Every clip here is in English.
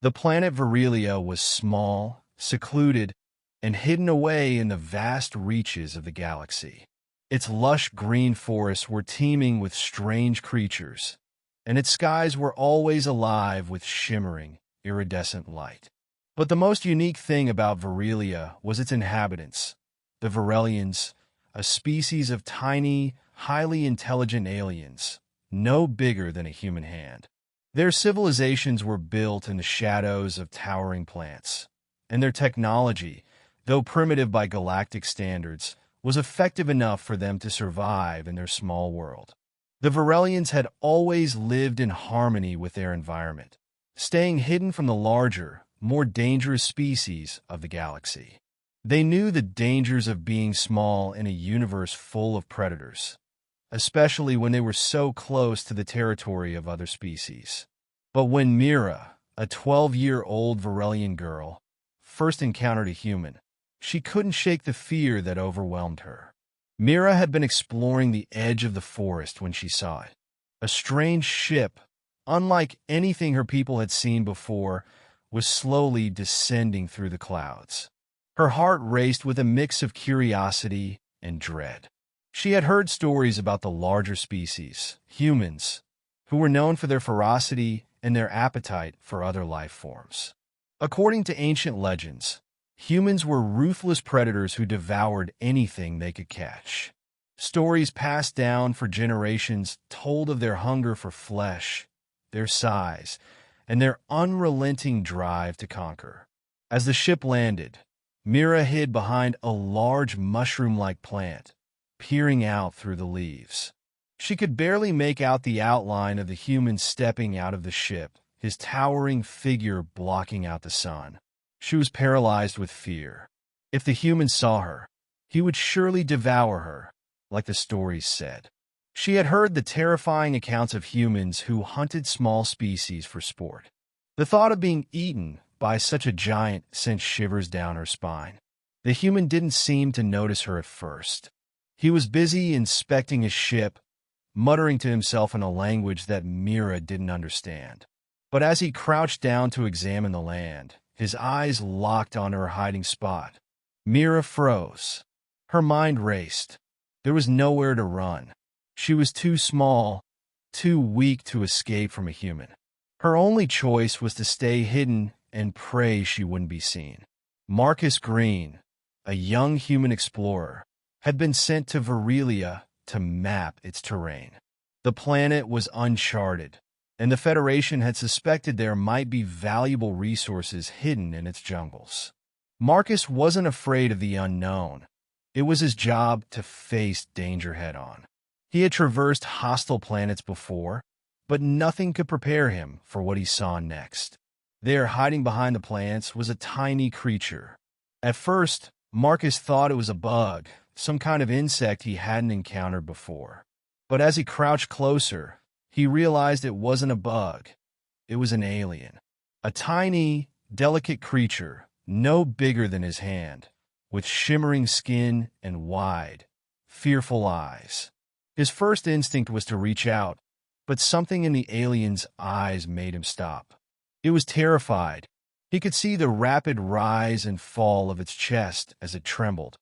The planet Vorelia was small, secluded, and hidden away in the vast reaches of the galaxy. Its lush green forests were teeming with strange creatures, and its skies were always alive with shimmering, iridescent light. But the most unique thing about Vorelia was its inhabitants, the Virellians, a species of tiny, highly intelligent aliens, no bigger than a human hand. Their civilizations were built in the shadows of towering plants, and their technology, though primitive by galactic standards, was effective enough for them to survive in their small world. The Virellians had always lived in harmony with their environment, staying hidden from the larger, more dangerous species of the galaxy. They knew the dangers of being small in a universe full of predators, especially when they were so close to the territory of other species. But when Mira, a 12-year-old Virellian girl, first encountered a human, she couldn't shake the fear that overwhelmed her. Mira had been exploring the edge of the forest when she saw it. A strange ship, unlike anything her people had seen before, was slowly descending through the clouds. Her heart raced with a mix of curiosity and dread. She had heard stories about the larger species, humans, who were known for their ferocity and their appetite for other life forms. According to ancient legends, humans were ruthless predators who devoured anything they could catch. Stories passed down for generations told of their hunger for flesh, their size, and their unrelenting drive to conquer. As the ship landed, Mira hid behind a large mushroom-like plant, peering out through the leaves. She could barely make out the outline of the human stepping out of the ship, his towering figure blocking out the sun. She was paralyzed with fear. If the human saw her, he would surely devour her, like the stories said. She had heard the terrifying accounts of humans who hunted small species for sport. The thought of being eaten by such a giant sent shivers down her spine. The human didn't seem to notice her at first. He was busy inspecting his ship, muttering to himself in a language that Mira didn't understand. But as he crouched down to examine the land, his eyes locked on her hiding spot. Mira froze. Her mind raced. There was nowhere to run. She was too small, too weak to escape from a human. Her only choice was to stay hidden and pray she wouldn't be seen. Marcus Green, a young human explorer, had been sent to Vorelia to map its terrain. The planet was uncharted, and the Federation had suspected there might be valuable resources hidden in its jungles. Marcus wasn't afraid of the unknown. It was his job to face danger head-on. He had traversed hostile planets before, but nothing could prepare him for what he saw next. There, hiding behind the plants, was a tiny creature. At first, Marcus thought it was a bug, some kind of insect he hadn't encountered before. But as he crouched closer, he realized it wasn't a bug. It was an alien. A tiny, delicate creature, no bigger than his hand, with shimmering skin and wide, fearful eyes. His first instinct was to reach out, but something in the alien's eyes made him stop. It was terrified. He could see the rapid rise and fall of its chest as it trembled,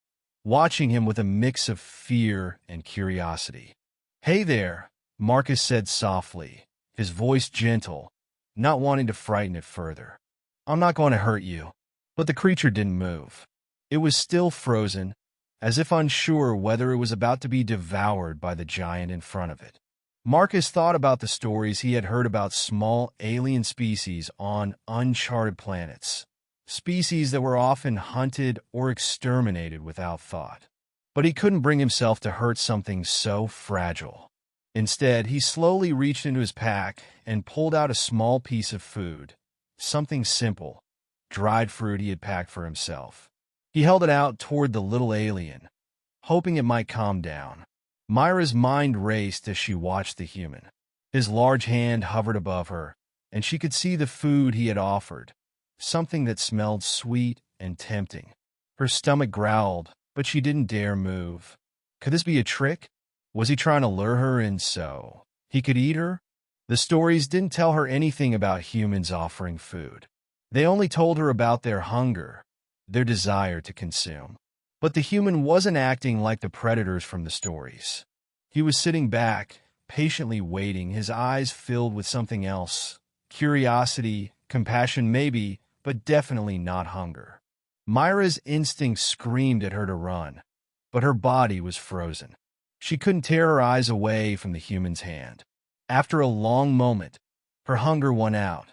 watching him with a mix of fear and curiosity. "Hey there," Marcus said softly, his voice gentle, not wanting to frighten it further. "I'm not going to hurt you." But the creature didn't move. It was still frozen, as if unsure whether it was about to be devoured by the giant in front of it. Marcus thought about the stories he had heard about small alien species on uncharted planets, species that were often hunted or exterminated without thought. But he couldn't bring himself to hurt something so fragile. Instead, he slowly reached into his pack and pulled out a small piece of food, something simple, dried fruit he had packed for himself. He held it out toward the little alien, hoping it might calm down. Myra's mind raced as she watched the human. His large hand hovered above her, and she could see the food he had offered, something that smelled sweet and tempting. Her stomach growled, but she didn't dare move. Could this be a trick? Was he trying to lure her in so he could eat her? The stories didn't tell her anything about humans offering food. They only told her about their hunger, their desire to consume. But the human wasn't acting like the predators from the stories. He was sitting back, patiently waiting, his eyes filled with something else. Curiosity, compassion maybe, but definitely not hunger. Myra's instinct screamed at her to run, but her body was frozen. She couldn't tear her eyes away from the human's hand. After a long moment, her hunger won out.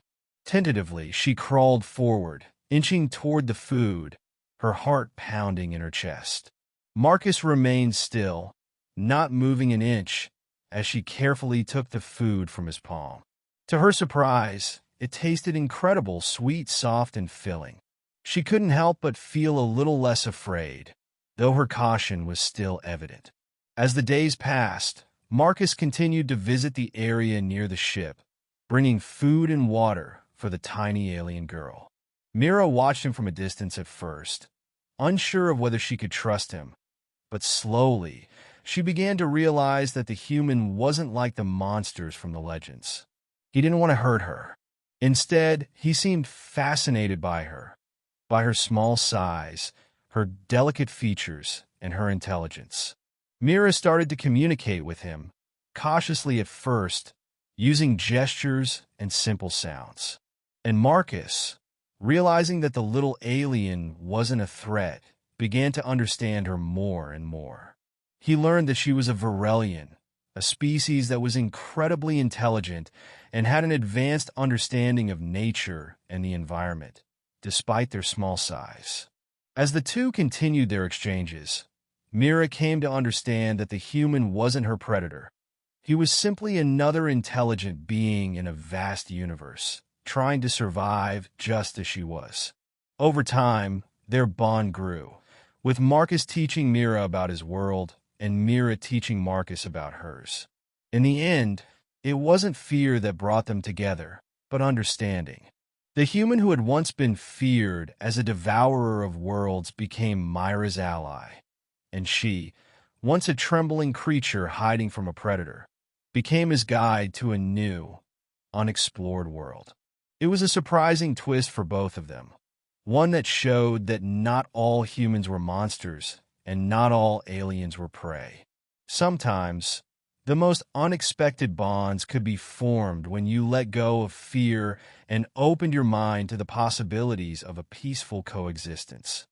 Tentatively, she crawled forward, inching toward the food, her heart pounding in her chest. Marcus remained still, not moving an inch, as she carefully took the food from his palm. To her surprise, it tasted incredible, sweet, soft, and filling. She couldn't help but feel a little less afraid, though her caution was still evident. As the days passed, Marcus continued to visit the area near the ship, bringing food and water for the tiny alien girl. Mira watched him from a distance at first, unsure of whether she could trust him, but slowly, she began to realize that the human wasn't like the monsters from the legends. He didn't want to hurt her. Instead, he seemed fascinated by her small size, her delicate features, and her intelligence. Mira started to communicate with him, cautiously at first, using gestures and simple sounds. And Marcus, realizing that the little alien wasn't a threat, began to understand her more and more. He learned that she was a Virellian, a species that was incredibly intelligent and had an advanced understanding of nature and the environment, despite their small size. As the two continued their exchanges, Mira came to understand that the human wasn't her predator. He was simply another intelligent being in a vast universe, trying to survive just as she was. Over time, their bond grew, with Marcus teaching Mira about his world and Mira teaching Marcus about hers. In the end, it wasn't fear that brought them together, but understanding. The human who had once been feared as a devourer of worlds became Myra's ally, and she, once a trembling creature hiding from a predator, became his guide to a new, unexplored world. It was a surprising twist for both of them, one that showed that not all humans were monsters and not all aliens were prey. Sometimes, the most unexpected bonds could be formed when you let go of fear and opened your mind to the possibilities of a peaceful coexistence.